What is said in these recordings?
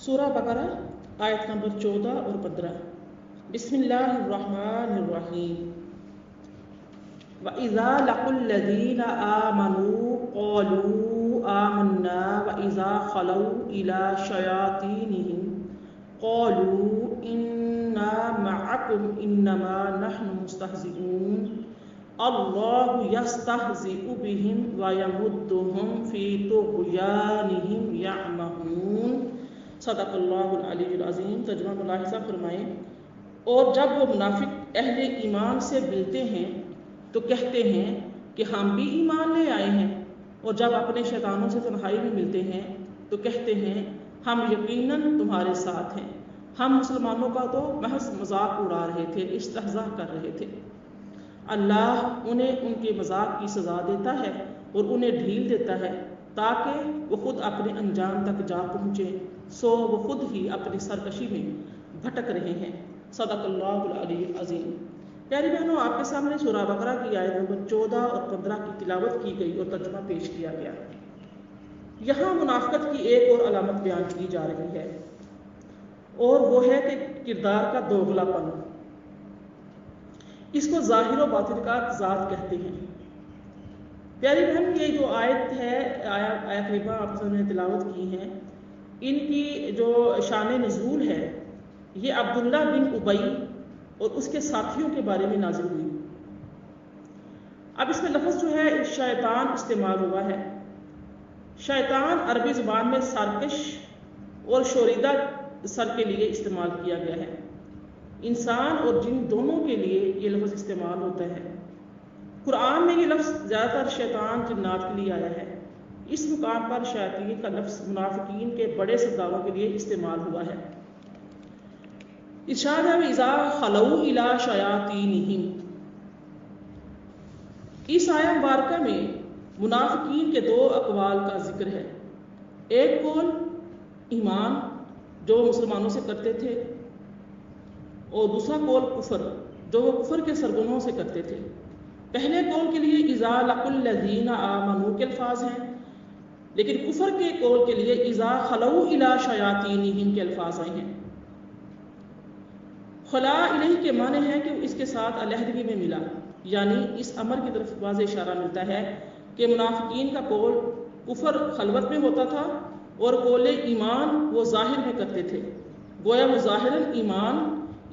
سورہ بقرہ آیت نمبر 14 اور 15۔ بسم اللہ الرحمن الرحیم۔ وَإِذَا لَقُوا الَّذِينَ آمَنُوا قَالُوا آمَنَّا وَإِذَا خَلَوْا إِلَى شَيَاطِينِهِمْ قَالُوا إِنَّا مَعَكُمْ إِنَّمَا نَحْنُ مُسْتَهْزِئُونَ اللَّهُ يَسْتَهْزِئُ بِهِمْ وَيَمُدُّهُمْ فِي طُغْيَانِهِمْ يَعْمَهُونَ۔ صدق اللہ العلی العظیم۔ ترجمہ ملاحظہ فرمائیں۔ اور جب وہ منافق اہل ایمان سے ملتے ہیں تو کہتے ہیں کہ ہم بھی ایمان لے آئے ہیں، اور جب اپنے شیطانوں سے تنہائی میں ملتے ہیں تو کہتے ہیں ہم یقیناً تمہارے ساتھ ہیں، ہم مسلمانوں کا تو محض مذاق اڑا رہے تھے، استہزاء کر رہے تھے۔ اللہ انہیں ان کے مذاق کی سزا دیتا ہے اور انہیں ڈھیل دیتا ہے تاکہ وہ خود اپنے انجام تک جا پہنچے، سو وہ خود ہی اپنی سرکشی میں بھٹک رہے ہیں۔ صدق اللہ العلی العظیم۔ پیاری بہنوں، آپ کے سامنے سورہ بقرہ کی آیت نمبر 14 اور 15 کی تلاوت کی گئی اور ترجمہ پیش کیا گیا۔ یہاں منافقت کی ایک اور علامت بیان کی جا رہی ہے، اور وہ ہے کہ کردار کا دوغلا پن۔ اس کو ظاہر و باطن کا تضاد کہتے ہیں۔ پیاری بہن، یہ جو آیت ہے، آیت کریمہ آپ نے تلاوت کی ہیں، ان کی جو شان نزول ہے یہ عبداللہ بن ابی اور اس کے ساتھیوں کے بارے میں نازل ہوئی۔ اب اس میں لفظ جو ہے شیطان استعمال ہوا ہے۔ شیطان عربی زبان میں سرکش اور شوریدہ سر کے لیے استعمال کیا گیا ہے۔ انسان اور جن دونوں کے لیے یہ لفظ استعمال ہوتا ہے۔ قرآن میں یہ لفظ زیادہ تر شیطان جنات کے لیے آیا ہے۔ اس مقام پر شیاطین کا لفظ منافقین کے بڑے سرداروں کے لیے استعمال ہوا ہے۔ ارشاد ہے وَإِذَا خَلَوْا إِلَى شَيَاطِينِهِمْ۔ اس آیہ مبارکہ میں منافقین کے دو اقوال کا ذکر ہے۔ ایک قول ایمان جو مسلمانوں سے کرتے تھے، اور دوسرا قول کفر جو وہ کفر کے سرغنوں سے کرتے تھے۔ پہلے قول کے لیے اذا لقوا الذین آمنوا کے الفاظ ہیں، لیکن کفر کے قول کے لیے اذا خلوا الی شیاطینہم کے الفاظ آئے ہیں۔ خلا الیہ کے معنی ہے کہ وہ اس کے ساتھ علیحدگی میں ملا، یعنی اس امر کی طرف واضح اشارہ ملتا ہے کہ منافقین کا قول کفر خلوت میں ہوتا تھا اور قول ایمان وہ ظاہر میں کرتے تھے۔ گویا وہ ظاہراً ایمان،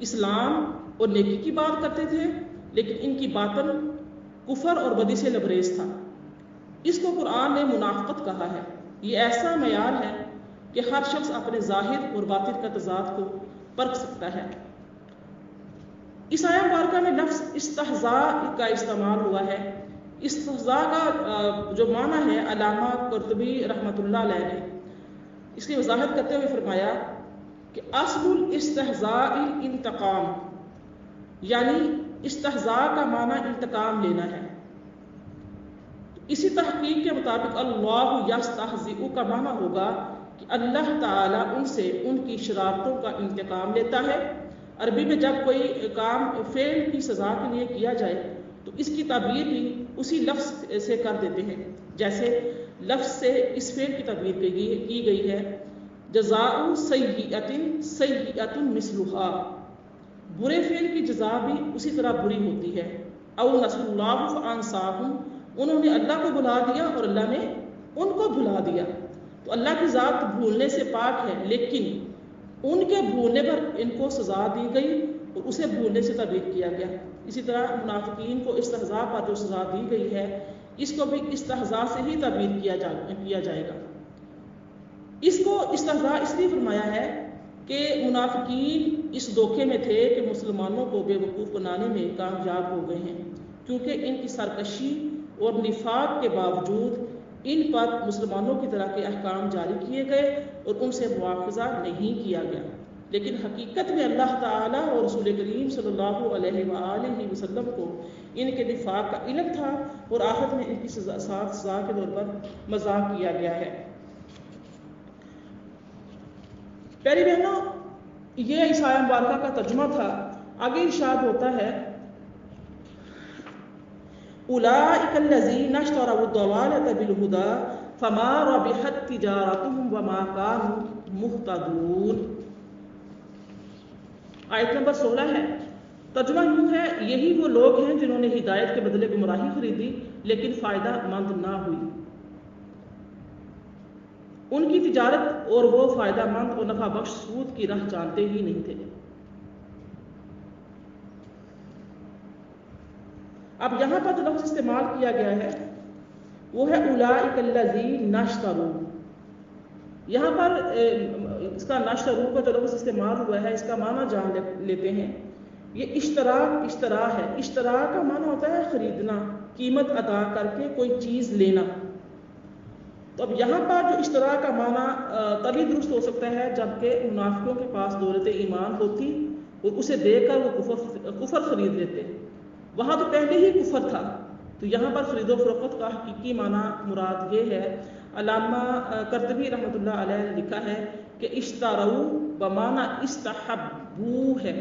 اسلام اور نیکی کی بات کرتے تھے، لیکن ان کی باطن کفر اور بدی سے لبریز تھا۔ اس کو قرآن نے منافقت کہا ہے۔ یہ ایسا معیار ہے کہ ہر شخص اپنے ظاہر اور باطن کا تضاد کو پرکھ سکتا ہے۔ اس آیہ مبارکہ میں لفظ استہزاء کا استعمال ہوا ہے۔ استہزاء کا جو معنی ہے علامہ قرطبی رحمۃ اللہ علیہ نے اس کی وضاحت کرتے ہوئے فرمایا کہ اصل الاستہزاء الانتقام، یعنی استہزاء کا معنی انتقام لینا ہے۔ اسی تحقیق کے مطابق اللہ یستہزئ کا معنی ہوگا کہ اللہ تعالیٰ ان سے ان کی شرارتوں کا انتقام لیتا ہے۔ عربی میں جب کوئی کام فعل کی سزا کے لیے کیا جائے تو اس کی تعبیر بھی اسی لفظ سے کر دیتے ہیں، جیسے لفظ سے اس فعل کی تعبیر کی گئی ہے جزاء سیئۃ سیئۃ مثلھا، برے فعل کی جزا بھی اسی طرح بری ہوتی ہے۔ او نسوا اللہ فانساہم، انہوں نے اللہ کو بھلا دیا اور اللہ نے ان کو بھلا دیا۔ تو اللہ کی ذات بھولنے سے پاک ہے، لیکن ان کے بھولنے پر ان کو سزا دی گئی اور اسے بھولنے سے تعبیر کیا گیا۔ اسی طرح منافقین کو استہزاء پر جو سزا دی گئی ہے اس کو بھی استہزاء سے ہی تعبیر کیا جائے گا۔ اس کو استہزاء اس لیے فرمایا ہے کہ منافقین اس دھوکے میں تھے کہ مسلمانوں کو بے وقوف بنانے میں کامیاب ہو گئے ہیں، کیونکہ ان کی سرکشی اور نفاق کے باوجود ان پر مسلمانوں کی طرح کے احکام جاری کیے گئے اور ان سے مواخذہ نہیں کیا گیا، لیکن حقیقت میں اللہ تعالیٰ اور رسول کریم صلی اللہ علیہ وآلہ وسلم کو ان کے نفاق کا علم تھا، اور آخرت میں ان کی سزا کے طور پر مذاق کیا گیا ہے۔ پیاری بہنوں، یہ اس آیہ مبارکہ کا ترجمہ تھا۔ آگے ارشاد ہوتا ہے اولئک الذین اشتروا الضلالۃ بالہدی فما ربحت تجارتهم وما كانوا مہتدون۔ آیت نمبر 16 ہے، ترجمہ یوں ہے، یہی وہ لوگ ہیں جنہوں نے ہدایت کے بدلے گمراہی خریدی لیکن فائدہ مند نہ ہوئی۔ ان کی تجارت اور وہ فائدہ مند اور نفع بخش سود کی راہ جانتے ہی نہیں تھے۔ اب یہاں پر جو لفظ استعمال کیا گیا ہے وہ ہے اولئک الذین اشتروا۔ یہاں پر اس کا نشترو کا جو لفظ استعمال ہوا ہے اس کا معنی جان لیتے ہیں۔ یہ اشترا ہے، اشترا کا معنی ہوتا ہے خریدنا، قیمت ادا کر کے کوئی چیز لینا۔ تو اب یہاں پر جو اشترا کا معنی تبھی درست ہو سکتا ہے جبکہ منافقوں کے پاس دولت ایمان ہوتی اور اسے دے کر وہ کفر خرید لیتے۔ وہاں تو پہلے ہی کفر تھا، تو یہاں پر خرید و فروخت کا حقیقی معنی مراد یہ ہے۔ علامہ قرطبی رحمۃ اللہ علیہ نے لکھا ہے کہ اشتروا بمعنی استحبو ہے،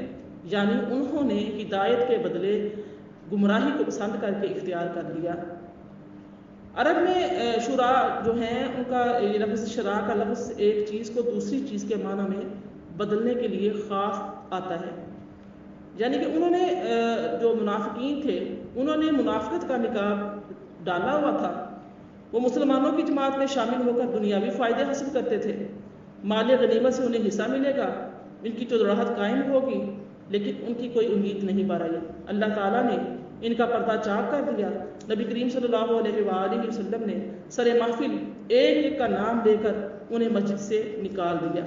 یعنی انہوں نے ہدایت کے بدلے گمراہی کو پسند کر کے اختیار کر لیا۔ عرب میں شرا جو ہیں ان کا یہ لفظ شرا کا لفظ ایک چیز کو دوسری چیز کے معنی میں بدلنے کے لیے خاص آتا ہے، یعنی کہ انہوں نے جو منافقین تھے انہوں نے منافقت کا نقاب ڈالا ہوا تھا۔ وہ مسلمانوں کی جماعت میں شامل ہو کر دنیاوی فائدے حاصل کرتے تھے، مال غنیمت سے انہیں حصہ ملے گا، ان کی چودراہٹ قائم ہوگی، لیکن ان کی کوئی امید نہیں بار آئی۔ اللہ تعالیٰ نے ان کا پردہ چاک کر دیا۔ نبی کریم صلی اللہ علیہ وآلہ وسلم نے سر محفل ایک ایک کا نام لے کر انہیں مسجد سے نکال دیا۔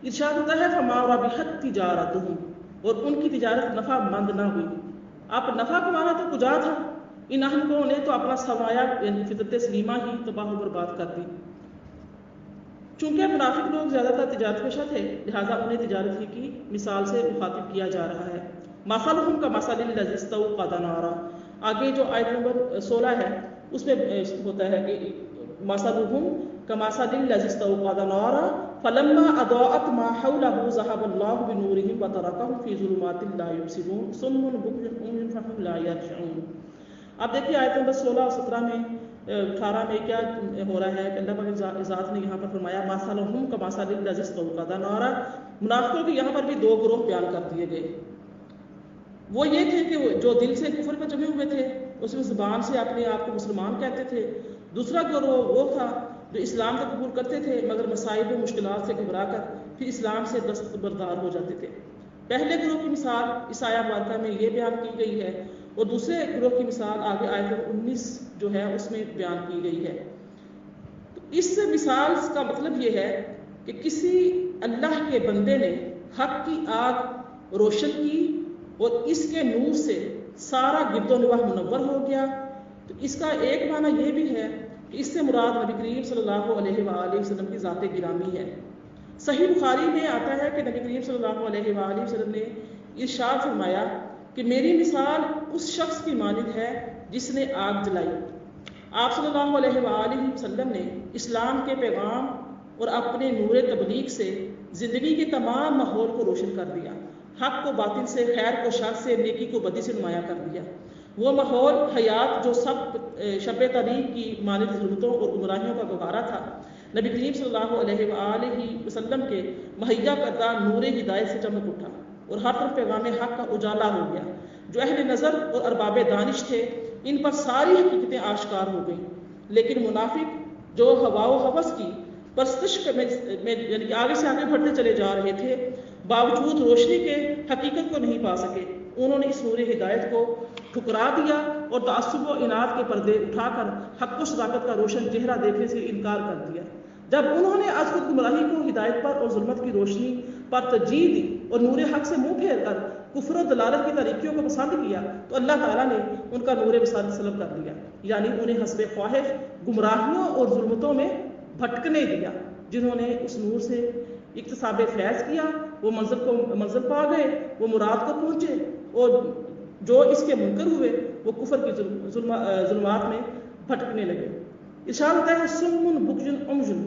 ارشاد ہوتا ہے فما ربحت تجارتہم، اور ان کی تجارت نفع مند نہ ہوئی۔ آپ نفع کمانا تو کجا تھا، ان احمقوں نے تو اپنا سرمایہ یعنی فطرت سلیمہ ہی تباہ و برباد کر دی۔ چونکہ منافق لوگ زیادہ تر تجارت پیشہ تھے، لہٰذا انہیں تجارت ہی کی مثال سے مخاطب کیا جا رہا ہے۔ مثلہم کمثل الذی استوقد نارا، آگے جو آیت نمبر 16 ہے اس میں ہوتا ہے کہ مثلہم کمثل الذی استوقد نارا فلما اضاءت ما حولہ ذہب اللہ بنورہم وترکہم فی ظلمات لا یبصرون صم بکم عمی فہم لا یرجعون۔ اب دیکھیے آیت نمبر 16 اور 17 میں 18 میں کیا ہو رہا ہے کہ اللہ پاک ذات نے یہاں پر فرمایا مثلہم کمثل الذی استوقد نارا۔ منافقوں کے یہاں پر بھی دو گروہ بیان کر دیے گئے۔ وہ یہ تھے کہ جو دل سے کفر پر جمے ہوئے تھے، اس میں زبان سے اپنے آپ کو مسلمان کہتے تھے۔ دوسرا گروہ وہ تھا جو اسلام کا قبول کرتے تھے مگر مصائب و مشکلات سے گھبرا کر پھر اسلام سے دستبردار ہو جاتے تھے۔ پہلے گروہ کی مثال اس آیہ مبارکہ میں یہ بیان کی گئی ہے اور دوسرے گروہ کی مثال آگے آیت 19 جو ہے اس میں بیان کی گئی ہے۔ تو اس مثال کا مطلب یہ ہے کہ کسی اللہ کے بندے نے حق کی آگ روشن کی اور اس کے نور سے سارا گرد و نواح منور ہو گیا۔ تو اس کا ایک معنی یہ بھی ہے کہ اس سے مراد نبی کریم صلی اللہ علیہ وآلہ وسلم کی ذات گرامی ہے۔ صحیح بخاری میں آتا ہے کہ نبی کریم صلی اللہ علیہ وآلہ وسلم نے ارشاد فرمایا کہ میری مثال اس شخص کی مانند ہے جس نے آگ جلائی۔ آپ صلی اللہ علیہ وآلہ وسلم نے اسلام کے پیغام اور اپنے نور تبلیغ سے زندگی کے تمام ماحول کو روشن کر دیا، حق کو باطل سے، خیر کو شر سے، نیکی کو بدی سے نمایاں کر دیا۔ وہ ماحول حیات جو سب شب تاریخ کی مانند ضرورتوں اور گمراہیوں کا گہوارہ تھا، نبی کریم صلی اللہ علیہ وآلہ وسلم کے مہیا کردہ نور ہدایت سے چمک اٹھا اور ہر طرف پیغام حق کا اجالا ہو گیا۔ جو اہل نظر اور ارباب دانش تھے ان پر ساری حقیقتیں آشکار ہو گئیں، لیکن منافق جو ہوا و ہوس کی پرستش میں یعنی کہ آگے سے آگے بڑھتے چلے جا رہے تھے، باوجود روشنی کے حقیقت کو نہیں پا سکے۔ انہوں نے اس نور ہدایت کو ٹھکرا دیا اور تعصب و اناد کے پردے اٹھا کر حق و صداقت کا روشن چہرہ دیکھنے سے انکار کر دیا۔ جب انہوں نے آج خود گمراہی کو ہدایت پر اور ظلمت کی روشنی پر ترجیح دی اور نور حق سے منہ پھیر کر کفر و دلالت کی طریقوں کو پسند کیا، تو اللہ تعالیٰ نے ان کا نور وصالت سلب کر دیا، یعنی انہیں حسب خواہش گمراہیوں اور ظلمتوں میں بھٹکنے دیا۔ جنہوں نے اس نور سے اکتساب فیض کیا وہ منزل پا گئے، وہ مراد کو پہنچے، اور جو اس کے منکر ہوئے وہ کفر کی ظلمات میں بھٹکنے لگے۔ ارشاد ہوتا ہے سمن بکجن عمجن۔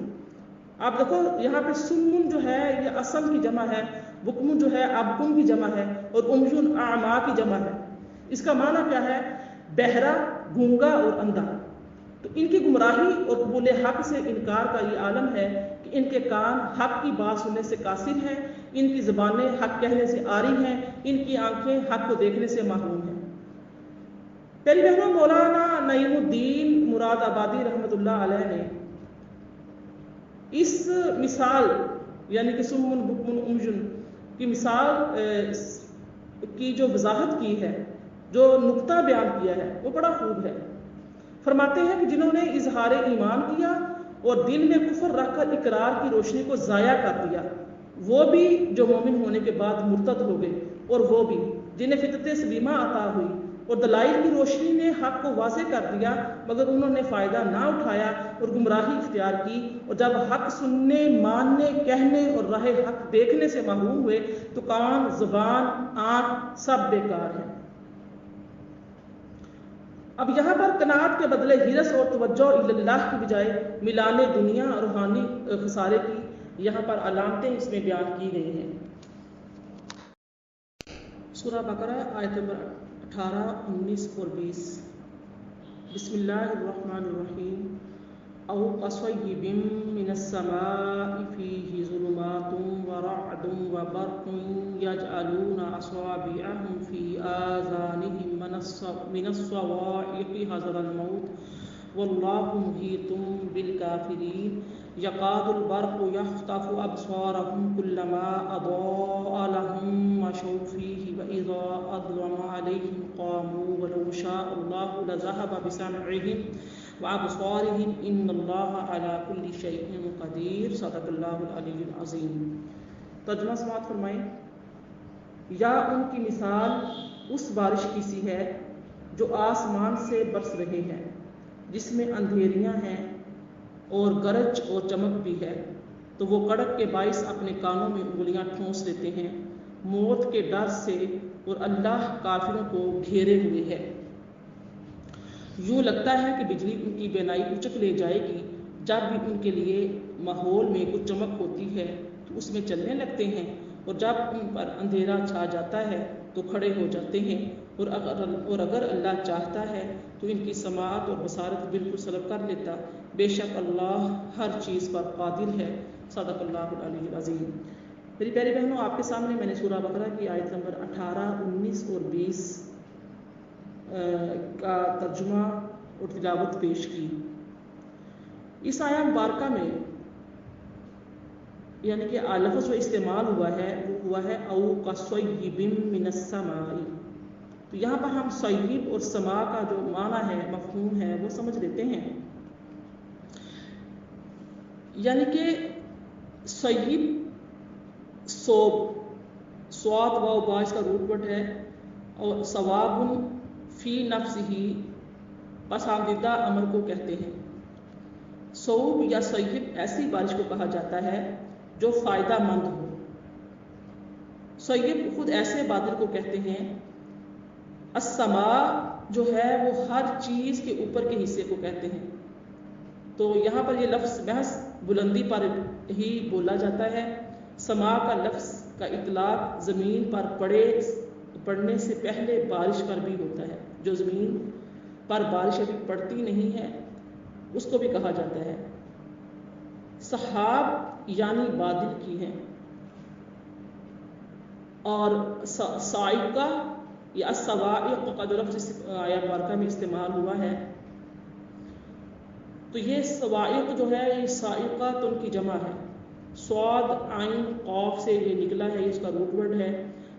آپ دیکھو یہاں پہ سمن جو ہے یہ اصم کی جمع ہے، بکمن جو ہے ابکم کی جمع ہے، اور عمجن اعما کی جمع ہے۔ اس کا معنی کیا ہے؟ بہرا، گونگا اور اندھا۔ تو ان کی گمراہی اور قبول حق سے انکار کا یہ عالم ہے کہ ان کے کان حق کی بات سننے سے قاصر ہیں، ان کی زبانیں حق کہنے سے عاری ہیں، ان کی آنکھیں حق کو دیکھنے سے محروم ہیں۔ پیاری بہنوں، مولانا نعیم الدین مراد آبادی رحمۃ اللہ علیہ نے اس مثال یعنی کہ سم بکم عمي کی مثال کی جو وضاحت کی ہے، جو نقطہ بیان کیا ہے، وہ بڑا خوب ہے۔ فرماتے ہیں کہ جنہوں نے اظہار ایمان کیا اور دل میں کفر رکھ کر اقرار کی روشنی کو ضائع کر دیا، وہ بھی جو مومن ہونے کے بعد مرتد ہو گئے، اور وہ بھی جنہیں فطرت سلیمہ عطا ہوئی اور دلائل کی روشنی نے حق کو واضح کر دیا، مگر انہوں نے فائدہ نہ اٹھایا اور گمراہی اختیار کی، اور جب حق سننے، ماننے، کہنے اور راہ حق دیکھنے سے محروم ہوئے تو کان، زبان، آنکھ سب بیکار ہیں۔ اب یہاں پر قناعت کے بدلے حرص اور توجہ اللہ کی بجائے ملان دنیا اور روحانی خسارے کی یہاں پر علامتیں اس میں بیان کی گئی ہیں۔ سورہ بقرہ آیت نمبر 18، 19 اور 20۔ بسم اللہ الرحمن الرحیم۔ او کصیب من السماء فیہ ظلمات ورعد وبرق یجعلون اصابعهم فی آذانهم من الصواعق حذر الموت واللہ محیط بالکافرین۔ یکاد البرق یخطف ابصارهم کلما اضاء لهم مشوا فیہ واذا اظلم علیہم قاموا ولو شاء اللہ لذہب بسمعهم وابصارهم ان اللہ علی کل شیء قدیر۔ صدق اللہ العلی العظیم۔ ترجمہ سماعت فرمائیں۔ یا ان کی مثال اس بارش کی سی ہے جو آسمان سے برس رہے ہیں، جس میں اندھیریاں ہیں اور گرج اور چمک بھی ہے، تو وہ کڑک کے باعث اپنے کانوں میں انگلیاں ٹھونس لیتے ہیں موت کے ڈر سے، اور اللہ کافروں کو گھیرے ہوئے ہے۔ یوں لگتا ہے کہ بجلی ان کی بینائی اچک لے جائے گی۔ جب بھی ان کے لیے ماحول میں کچھ چمک ہوتی ہے تو اس میں چلنے لگتے ہیں، اور جب ان پر اندھیرا چھا جاتا ہے تو کھڑے ہو جاتے ہیں، اور اگر اللہ چاہتا ہے تو ان کی سماعت اور بصارت بالکل سلب کر لیتا۔ بے شک اللہ ہر چیز پر قادر ہے۔ صدق اللہ العلی العظیم۔ میری پیاری بہنوں، آپ کے سامنے میں نے سورہ بقرہ کی آیت نمبر 18، 19 اور 20 کا ترجمہ اور تلاوت پیش کی۔ اس آیہ مبارکہ میں یعنی کہ لفظ جو استعمال ہوا ہے وہ ہوا ہے او کصیب من السماء۔ تو یہاں پر ہم صیب اور سما کا جو معنی ہے، مفہوم ہے، وہ سمجھ لیتے ہیں۔ یعنی کہ صیب صوب، سواد و با اس کا روٹ ورڈ ہے، اور ثواب فی نفسہ پسندیدہ عمل کو کہتے ہیں۔ صوب یا صیب ایسی بارش کو کہا جاتا ہے جو فائدہ مند ہو۔ صیب خود ایسے بادل کو کہتے ہیں۔ السماء جو ہے وہ ہر چیز کے اوپر کے حصے کو کہتے ہیں۔ تو یہاں پر یہ لفظ محض بلندی پر ہی بولا جاتا ہے۔ سما کا لفظ کا اطلاق زمین پر پڑنے سے پہلے بارش پر بھی ہوتا ہے۔ جو زمین پر بارش ابھی پڑتی نہیں ہے اس کو بھی کہا جاتا ہے۔ سحاب یعنی بادل کی ہے، اور صاعقہ یا الصواعق کا جو لفظ آیت مبارکہ میں استعمال ہوا ہے، تو یہ صواعق جو ہے یہ صاعقہ تو ان کی جمع ہے۔ صاد عین قاف سے یہ نکلا ہے، یہ اس کا روٹ ورڈ ہے۔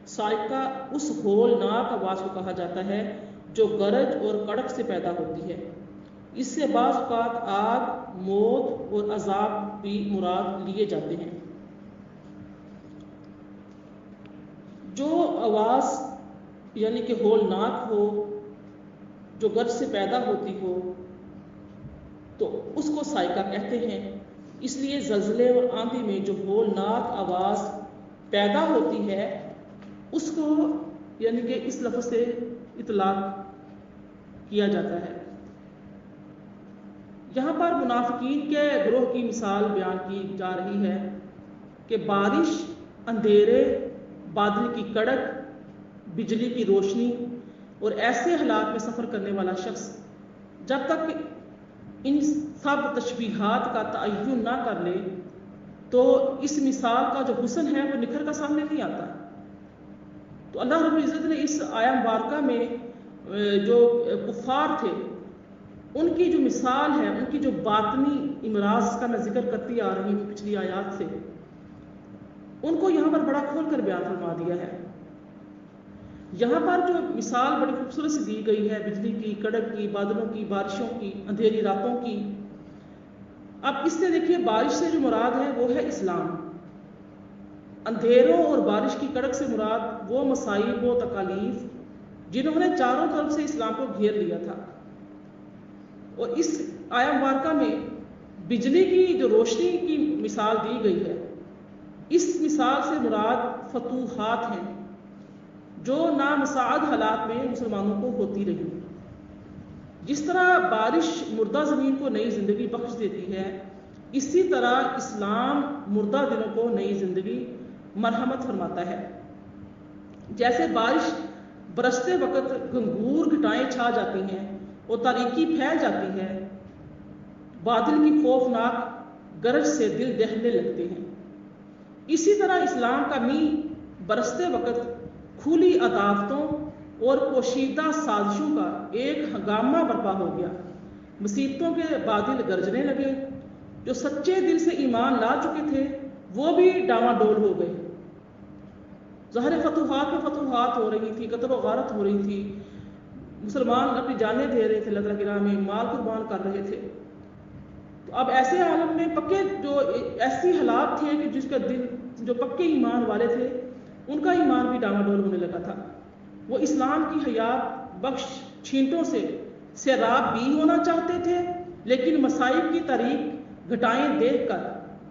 صاعقہ اس ہولناک آواز کو کہا جاتا ہے جو گرج اور کڑک سے پیدا ہوتی ہے۔ اس سے بعض اوقات آگ، موت اور عذاب بھی مراد لیے جاتے ہیں۔ جو آواز یعنی کہ ہولناک ہو، جو گرج سے پیدا ہوتی ہو، تو اس کو صاعقہ کہتے ہیں۔ اس لیے زلزلے اور آندھی میں جو ہولناک آواز پیدا ہوتی ہے اس کو یعنی کہ اس لفظ سے اطلاق کیا جاتا ہے۔ یہاں پر منافقین کے گروہ کی مثال بیان کی جا رہی ہے کہ بارش، اندھیرے، بادل کی کڑک، بجلی کی روشنی اور ایسے حالات میں سفر کرنے والا شخص جب تک ان سب تشبیہات کا تعین نہ کر لے تو اس مثال کا جو حسن ہے وہ نکھر کر سامنے نہیں آتا۔ تو اللہ رب العزت نے اس آیہ مبارکہ میں جو کفار تھے ان کی جو مثال ہے، ان کی جو باطنی امراض کا میں ذکر کرتی آ رہی ہوں پچھلی آیات سے، ان کو یہاں پر بڑا کھول کر بیان فرما دیا ہے۔ یہاں پر جو مثال بڑی خوبصورت سے دی گئی ہے بجلی کی، کڑک کی، بادلوں کی، بارشوں کی، اندھیری راتوں کی۔ اب اس سے دیکھیے بارش سے جو مراد ہے وہ ہے اسلام، اندھیروں اور بارش کی کڑک سے مراد وہ مصائب و تکالیف جنہوں نے چاروں طرف سے اسلام کو گھیر لیا تھا۔ اور اس آیہ مبارکہ میں بجلی کی جو روشنی کی مثال دی گئی ہے، اس مثال سے مراد فتوحات ہیں جو نامساعد حالات میں مسلمانوں کو ہوتی رہی۔ جس طرح بارش مردہ زمین کو نئی زندگی بخش دیتی ہے، اسی طرح اسلام مردہ دلوں کو نئی زندگی مرحمت فرماتا ہے۔ جیسے بارش برستے وقت گھنگور گھٹائیں چھا جاتی ہیں اور تاریکی پھیل جاتی ہے، بادل کی خوفناک گرج سے دل دہنے لگتے ہیں، اسی طرح اسلام کا میںہ برستے وقت کھلی عداوتوں اور پوشیدہ سازشوں کا ایک ہنگامہ برپا ہو گیا۔ مصیبتوں کے بادل گرجنے لگے، جو سچے دل سے ایمان لا چکے تھے وہ بھی ڈاواڈول ہو گئے۔ ظاہر فتوحات میں فتوحات ہو رہی تھی، قتل و غارت ہو رہی تھی، مسلمان اپنی جانیں دے رہے تھے اللہ تعالیٰ کی راہ میں، مال قربان کر رہے تھے۔ تو اب ایسے عالم میں پکے جو ایسی حالات تھے کہ جس کا دل جو پکے ایمان والے تھے ان کا ایمان بھی ڈاواڈول ہونے لگا تھا۔ وہ اسلام کی حیات بخش چھینٹوں سے سیراب بھی ہونا چاہتے تھے، لیکن مصائب کی تاریک گھٹائیں دیکھ کر،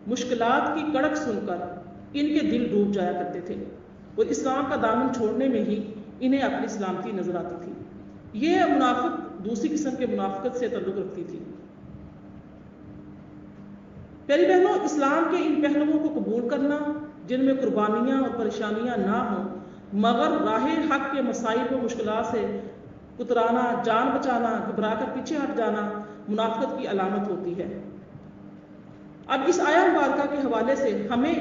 مشکلات کی کڑک سن کر ان کے دل ڈوب جایا کرتے تھے اور اسلام کا دامن چھوڑنے میں ہی انہیں اپنی سلامتی نظر آتی تھی۔ یہ منافق دوسری قسم کے منافقت سے تعلق رکھتی تھی۔ پیاری بہنوں، اسلام کے ان پہلوؤں کو قبول کرنا جن میں قربانیاں اور پریشانیاں نہ ہوں مگر راہ حق کے مصائب و مشکلات سے کترانا، جان بچانا، گھبرا کر پیچھے ہٹ جانا منافقت کی علامت ہوتی ہے۔ اب اس آیہ مبارکہ کے حوالے سے ہمیں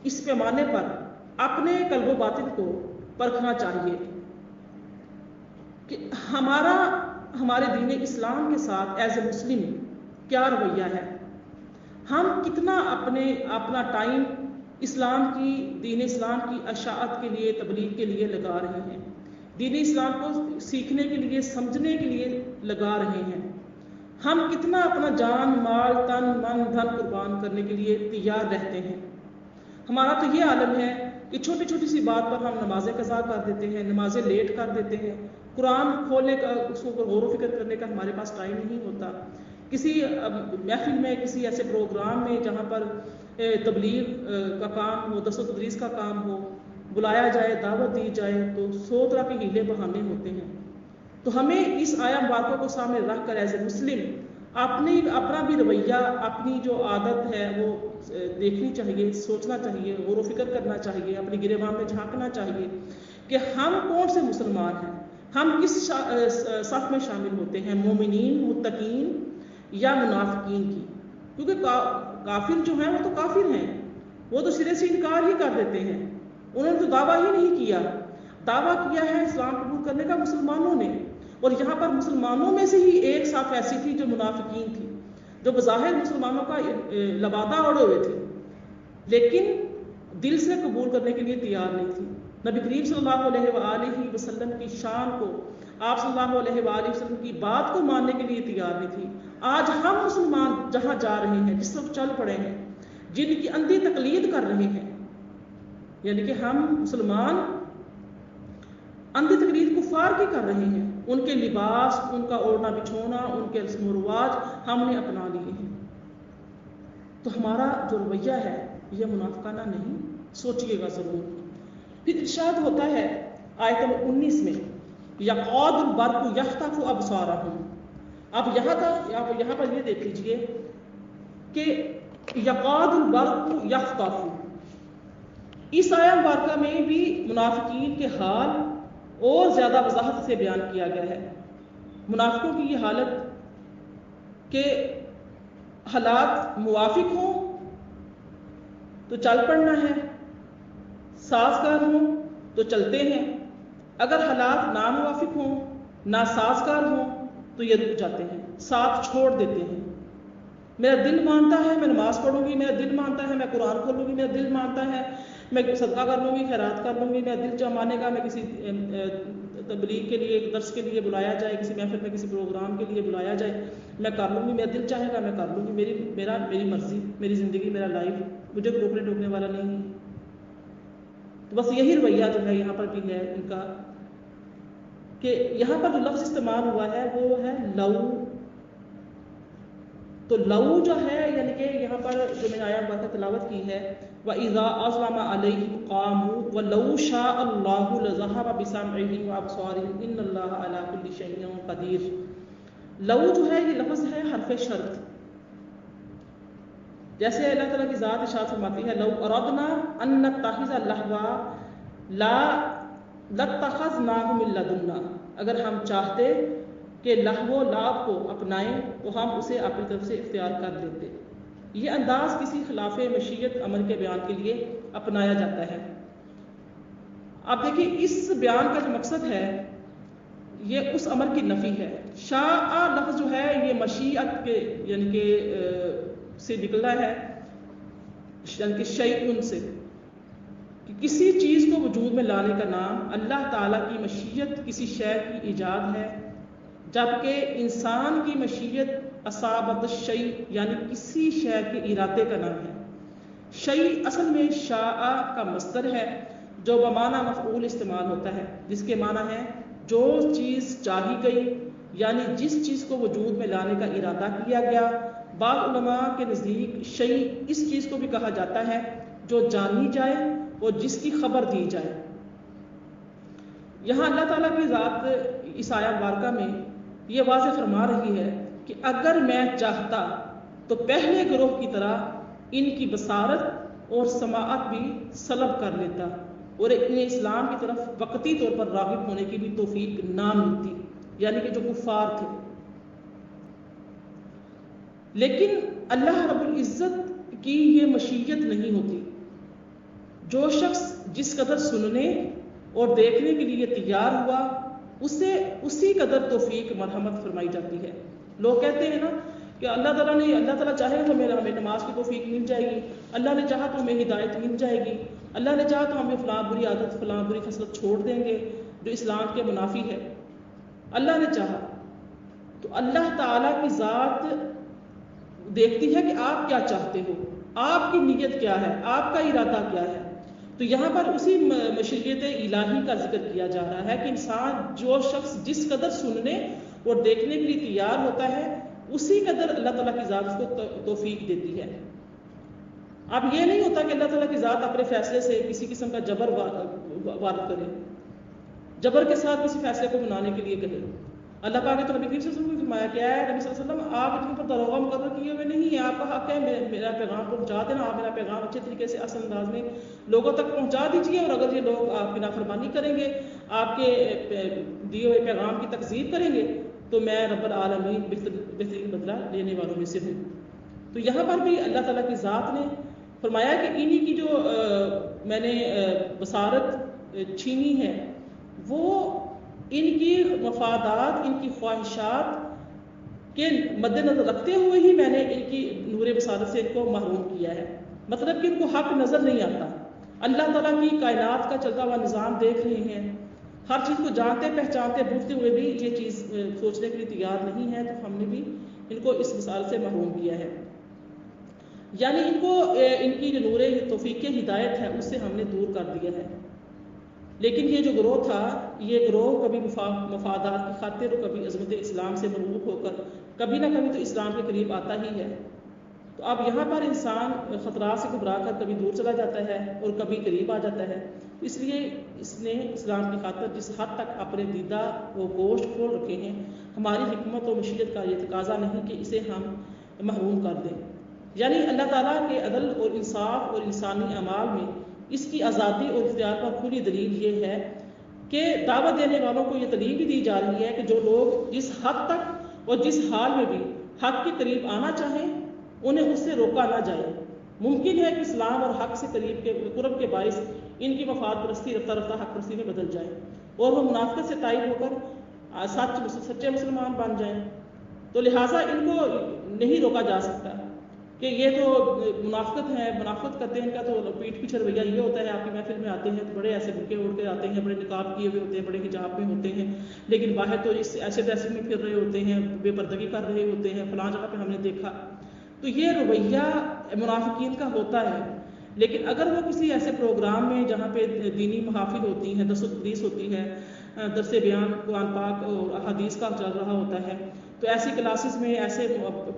اس پیمانے پر اپنے قلب و باطن کو پرکھنا چاہیے کہ ہمارے دین اسلام کے ساتھ ایز اے مسلم کیا رویہ ہے۔ ہم کتنا اپنا ٹائم اسلام کی، دین اسلام کی اشاعت کے لیے، تبلیغ کے لیے لگا رہے ہیں، دین اسلام کو سیکھنے کے لیے، سمجھنے کے لیے لگا رہے ہیں۔ ہم کتنا اپنا جان، مال، تن، من، دھن قربان کرنے کے لیے تیار رہتے ہیں۔ ہمارا تو یہ عالم ہے کہ چھوٹی چھوٹی سی بات پر ہم نمازیں قضا کر دیتے ہیں، نمازیں لیٹ کر دیتے ہیں، قرآن کھولنے کا، اس کو غور و فکر کرنے کا ہمارے پاس ٹائم نہیں ہوتا۔ کسی محفل میں، کسی ایسے پروگرام میں جہاں پر تبلیغ کا کام ہو، درس و تدریس کا کام ہو، بلایا جائے، دعوت دی جائے تو 100 طرح کے ہیلے بہانے ہوتے ہیں۔ تو ہمیں اس آیہ مبارکہ کو سامنے رکھ کر ایز اے مسلم اپنا بھی رویہ، اپنی جو عادت ہے وہ دیکھنی چاہیے، سوچنا چاہیے، غور و فکر کرنا چاہیے، اپنی گریباں میں جھانکنا چاہیے کہ ہم کون سے مسلمان ہیں، ہم کس صف میں شامل ہوتے ہیں، مومنین، متقین یا منافقین کی۔ کیونکہ کافر جو ہیں وہ تو کافر ہیں، وہ تو سرے سے انکار ہی کر دیتے ہیں، انہوں نے تو دعویٰ ہی نہیں کیا۔ دعویٰ کیا ہے اسلام قبول کرنے کا مسلمانوں نے، اور یہاں پر مسلمانوں میں سے ہی ایک صف ایسی تھی جو منافقین تھی، جو بظاہر مسلمانوں کا لبادہ اوڑے ہوئے تھے لیکن دل سے قبول کرنے کے لیے تیار نہیں تھی۔ نبی کریم صلی اللہ علیہ وآلہ وسلم کی شان کو، آپ صلی اللہ علیہ وآلہ وسلم کی بات کو ماننے کے لیے تیار نہیں تھی۔ آج ہم مسلمان جہاں جا رہے ہیں، جس طرف چل پڑے ہیں، جن کی اندھی تقلید کر رہے ہیں، یعنی کہ ہم مسلمان اندھی تقلید کفار کی کر رہے ہیں، ان کے لباس، ان کا اوڑھنا بچھونا، ان کے رسم و رواج ہم نے اپنا لیے ہیں۔ تو ہمارا جو رویہ ہے یہ منافقانہ نہیں، سوچئے گا ضرور۔ پھر ارشاد ہوتا ہے آیت نمبر 19 میں، یقعد البرق یخطف ابصارہم۔ اب یہاں پر یہ دیکھ لیجئے کہ یقعد البرق یخطف، اس آیہ مبارکہ میں بھی منافقین کے حال اور زیادہ وضاحت سے بیان کیا گیا ہے۔ منافقوں کی یہ حالت کہ حالات موافق ہوں تو چل پڑنا ہے، سازگار ہوں تو چلتے ہیں، اگر حالات ناموافق ہوں، ناسازگار ہوں تو یہ رک جاتے ہیں، ساتھ چھوڑ دیتے ہیں۔ میرا دل مانتا ہے میں نماز پڑھوں گی، میرا دل مانتا ہے میں قرآن کھولوں گی، میرا دل مانتا ہے میں صدقہ کر لوں گی، خیرات کر لوں گی، میرا دل جو مانے گا میں کسی تبلیغ کے لیے، درس کے لیے بلایا جائے، کسی محفل میں کسی پروگرام کے لیے بلایا جائے، میں کر لوں گی، میرا دل چاہے گا میں کر لوں گی، میری مرضی، میری زندگی، میرا لائف، مجھے روکنے ٹوکنے والا نہیں ہے۔ تو بس یہی رویہ جو ہے یہاں پر بھی ہے ان کا، کہ یہاں پر جو لفظ استعمال ہوا ہے وہ ہے لو۔ تو لو جو ہے یعنی کہ یہاں پر جو میں نے آیات بات تلاوت کی ہے، وَإِذَا أَظْلَمَ عَلَيْهِمْ قَامُوا وَلَوْ شَاءَ اللَّهُ لَذَهَبَ بِسَمْعِهِمْ وَأَبْصَارِهِمْ إِنَّ اللَّهَ عَلَى كُلِّ شَيْءٍ قَدِيرٌ۔ لو جو ہے یہ لفظ ہے حرف شرط، جیسے اللہ تعالیٰ کی ذات ارشاد فرماتی ہے لو اردنا ان نتخذ لہوا لا لاتخذناہ من لدنا، اگر ہم چاہتے کہ لہو و لعب کو اپنائیں تو ہم اسے اپنی طرف سے اختیار کر لیتے۔ یہ انداز کسی خلاف مشیت امر کے بیان کے لیے اپنایا جاتا ہے۔ آپ دیکھیں اس بیان کا جو مقصد ہے یہ اس امر کی نفی ہے۔ شاء لفظ جو ہے یہ مشیت کے یعنی کہ سے نکلا ہے، یعنی کہ شیء سے، کہ کسی چیز کو وجود میں لانے کا نام اللہ تعالیٰ کی مشیت کسی شے کی ایجاد ہے، جبکہ انسان کی مشیت اصابت الشیء یعنی کسی شے کے ارادے کا نام ہے۔ شیء اصل میں شاء کا مصدر ہے جو بمعنی مفعول استعمال ہوتا ہے، جس کے معنی ہے جو چیز چاہی گئی، یعنی جس چیز کو وجود میں لانے کا ارادہ کیا گیا۔ بعض علماء کے نزدیک شیء اس چیز کو بھی کہا جاتا ہے جو جانی جائے اور جس کی خبر دی جائے۔ یہاں اللہ تعالیٰ کی ذات اس آیت مبارکہ میں یہ واضح فرما رہی ہے کہ اگر میں چاہتا تو پہلے گروہ کی طرح ان کی بصارت اور سماعت بھی سلب کر لیتا اور انہیں اسلام کی طرف وقتی طور پر راغب ہونے کی بھی توفیق نہ ملتی، یعنی کہ جو کفار تھے۔ لیکن اللہ رب العزت کی یہ مشیت نہیں ہوتی۔ جو شخص جس قدر سننے اور دیکھنے کے لیے تیار ہوا اسے اسی قدر توفیق مرحمت فرمائی جاتی ہے۔ لوگ کہتے ہیں نا کہ اللہ تعالیٰ چاہے تو ہمیں نماز کی توفیق مل جائے گی، اللہ نے چاہا تو ہمیں ہدایت مل جائے گی، اللہ نے چاہا تو ہمیں فلاں بری عادت فلاں بری خصلت چھوڑ دیں گے جو اسلام کے منافی ہے، اللہ نے چاہا۔ تو اللہ تعالیٰ کی ذات دیکھتی ہے کہ آپ کیا چاہتے ہو، آپ کی نیت کیا ہے، آپ کا ارادہ کیا ہے۔ تو یہاں پر اسی مشیت الہی کا ذکر کیا جا رہا ہے کہ انسان جو شخص جس قدر سننے اور دیکھنے کے لیے تیار ہوتا ہے اسی قدر اللہ تعالیٰ کی ذات اس کو توفیق دیتی ہے۔ اب یہ نہیں ہوتا کہ اللہ تعالیٰ کی ذات اپنے فیصلے سے کسی قسم کا جبر وارد کرے، جبر کے ساتھ کسی فیصلے کو منانے کے لیے کہے۔ اللہ پاک نے تو نبی کریم صلی اللہ علیہ وسلم کو فرمایا کیا ہے، نبی صلی اللہ علیہ وسلم آپ ان کے اوپر داروغہ مقرر کیے ہوئے نہیں ہیں، آپ کا حق ہے میرا پیغام پہنچا دینا، آپ میرا پیغام اچھے طریقے سے آسان انداز میں لوگوں تک پہنچا دیجیے، اور اگر یہ لوگ آپ کی نافرمانی کریں گے، آپ کے دیے ہوئے پیغام کی تکذیب کریں گے تو میں رب العالمین بہترین بدلہ لینے والوں میں سے ہوں۔ تو یہاں پر بھی اللہ تعالیٰ کی ذات نے فرمایا کہ انہی کی جو میں نے بصارت چھینی ہے وہ ان کی مفادات، ان کی خواہشات کے مد نظر رکھتے ہوئے ہی میں نے ان کی نور بصارت سے ان کو محروم کیا ہے، مطلب کہ ان کو حق نظر نہیں آتا۔ اللہ تعالیٰ کی کائنات کا چلتا ہوا نظام دیکھ رہے ہیں، ہر چیز کو جانتے پہچانتے بوجھتے ہوئے بھی یہ چیز سوچنے کے لیے تیار نہیں ہے، تو ہم نے بھی ان کو اس بصارت سے محروم کیا ہے، یعنی ان کو ان کی جو نور توفیق ہدایت ہے اس سے ہم نے دور کر دیا ہے۔ لیکن یہ جو گروہ تھا یہ گروہ کبھی مفادات کی خاطر اور کبھی عظمت اسلام سے مرغوب ہو کر کبھی نہ کبھی تو اسلام کے قریب آتا ہی ہے۔ تو اب یہاں پر انسان خطرات سے گھبرا کر کبھی دور چلا جاتا ہے اور کبھی قریب آ جاتا ہے، اس لیے اس نے اسلام کی خاطر جس حد تک اپنے دیدہ وہ گوشت کھول رکھے ہیں، ہماری حکمت و مشیت کا یہ تقاضا نہیں کہ اسے ہم محروم کر دیں۔ یعنی اللہ تعالیٰ کے عدل اور انصاف اور انسانی اعمال میں اس کی آزادی اور اختیار پر کھلی دلیل یہ ہے کہ دعوت دینے والوں کو یہ دلیل بھی دی جا رہی ہے کہ جو لوگ جس حد تک اور جس حال میں بھی حق کے قریب آنا چاہیں انہیں اس سے روکا نہ جائے۔ ممکن ہے کہ اسلام اور حق سے قرب کے باعث ان کی مفاد پرستی رفتہ رفتہ حق پرستی میں بدل جائے اور وہ منافقت سے تائب ہو کر سچے مسلمان بن جائیں۔ تو لہٰذا ان کو نہیں روکا جا سکتا کہ یہ تو منافقت ہے، منافقت کرتے ہیں، ان کا تو پیٹھ پیچھے رویہ یہ ہوتا ہے، آپ کی محفل میں آتے ہیں تو بڑے ایسے برقعے اوڑھ کے آتے ہیں، بڑے نقاب کیے ہوئے ہوتے ہیں، بڑے حجاب میں ہوتے ہیں، لیکن باہر تو اس ایسے ڈریسنگ میں پھر رہے ہوتے ہیں، بے پردگی کر رہے ہوتے ہیں، فلاں جگہ پہ ہم نے دیکھا۔ تو یہ رویہ منافقین کا ہوتا ہے۔ لیکن اگر وہ کسی ایسے پروگرام میں جہاں پہ دینی محافل ہوتی ہیں، درس و تدریس ہوتی ہے، درس بیان قرآن پاک اور احادیث کا چل رہا ہوتا ہے، تو ایسی کلاسز میں، ایسے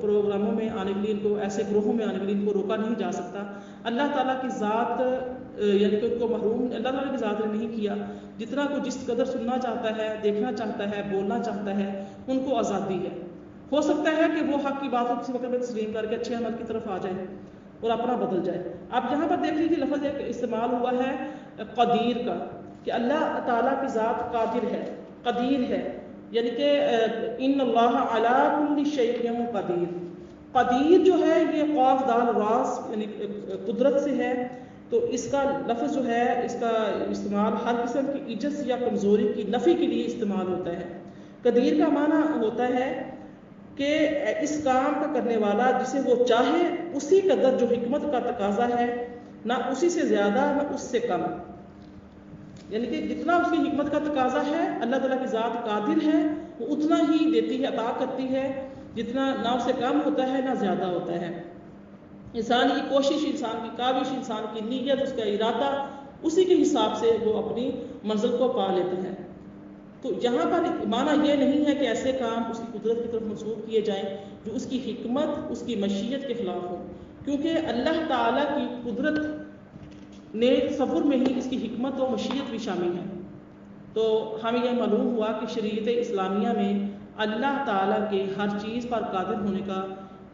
پروگراموں میں آنے کے لیے ان کو، ایسے گروہوں میں آنے کے لیے ان کو روکا نہیں جا سکتا۔ اللہ تعالیٰ کی ذات یعنی کہ ان کو محروم اللہ تعالیٰ کی ذات نے نہیں کیا۔ جتنا کو جس قدر سننا چاہتا ہے، دیکھنا چاہتا ہے، بولنا چاہتا ہے، ان کو آزادی ہے۔ ہو سکتا ہے کہ وہ حق کی بات کو کسی وقت میں تسلیم کر کے اچھے عمل کی طرف آ جائے اور اپنا بدل جائے۔ اب یہاں پر دیکھ لیجیے لفظ ایک استعمال ہوا ہے قدیر کا، کہ اللہ تعالیٰ کی ذات قادر ہے، قدیر ہے، یعنی کہ ان اللہ علی کل شیء قدیر۔ قدیر جو ہے یہ قاف دال راس یعنی قدرت سے ہے، تو اس کا لفظ جو ہے اس کا استعمال ہر قسم کی عجز یا کمزوری کی نفی کے لیے استعمال ہوتا ہے۔ قدیر کا معنی ہوتا ہے کہ اس کام کا کرنے والا جسے وہ چاہے اسی قدر جو حکمت کا تقاضا ہے، نہ اسی سے زیادہ نہ اس سے کم، یعنی کہ جتنا اس کی حکمت کا تقاضا ہے اللہ تعالیٰ کی ذات قادر ہے، وہ اتنا ہی دیتی ہے، عطا کرتی ہے، جتنا نہ اس سے کم ہوتا ہے نہ زیادہ ہوتا ہے۔ انسان کی کوشش، انسان کی کاوش، انسان کی نیت، اس کا ارادہ، اسی کے حساب سے وہ اپنی منزل کو پا لیتا ہے۔ تو یہاں پر معنی یہ نہیں ہے کہ ایسے کام اس کی قدرت کی طرف منسوب کیے جائیں جو اس کی حکمت، اس کی مشیت کے خلاف ہو، کیونکہ اللہ تعالیٰ کی قدرت نے تصور میں ہی اس کی حکمت و مشیت بھی شامل ہے۔ تو ہمیں یہ معلوم ہوا کہ شریعت اسلامیہ میں اللہ تعالیٰ کے ہر چیز پر قادر ہونے کا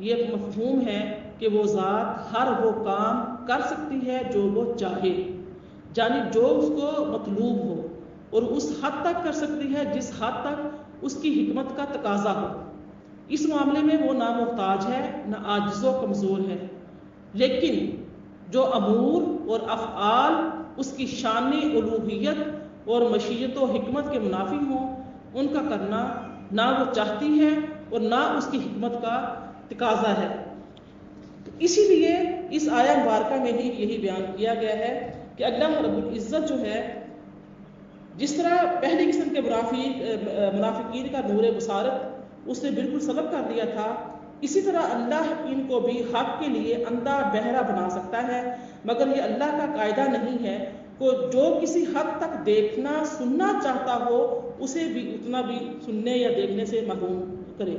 یہ مفہوم ہے کہ وہ ذات ہر وہ کام کر سکتی ہے جو وہ چاہے، یعنی جو اس کو مطلوب ہو، اور اس حد تک کر سکتی ہے جس حد تک اس کی حکمت کا تقاضا ہو۔ اس معاملے میں وہ نہ محتاج ہے نہ عاجز و کمزور ہے، لیکن جو امور اور افعال اس کی شان الوہیت اور مشیت و حکمت کے منافی ہوں، ان کا کرنا نہ وہ چاہتی ہے اور نہ اس کی حکمت کا تقاضا ہے۔ اسی لیے اس آیہ مبارکہ میں ہی یہی بیان کیا گیا ہے کہ اللہ رب العزت جو ہے جس طرح پہلی قسم کے منافقین کا نور بصارت اس نے بالکل سبق کر دیا تھا، اسی طرح اللہ ان کو بھی حق کے لیے اندھا بہرا بنا سکتا ہے، مگر یہ اللہ کا قاعدہ نہیں ہے کہ جو کسی حد تک دیکھنا سننا چاہتا ہو اسے بھی اتنا بھی سننے یا دیکھنے سے محروم کرے۔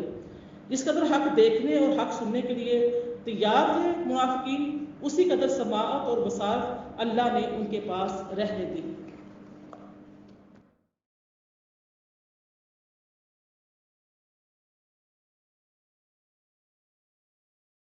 جس قدر حق دیکھنے اور حق سننے کے لیے تیار تھے منافقین، اسی قدر سماعت اور بصارت اللہ نے ان کے پاس رہنے دی۔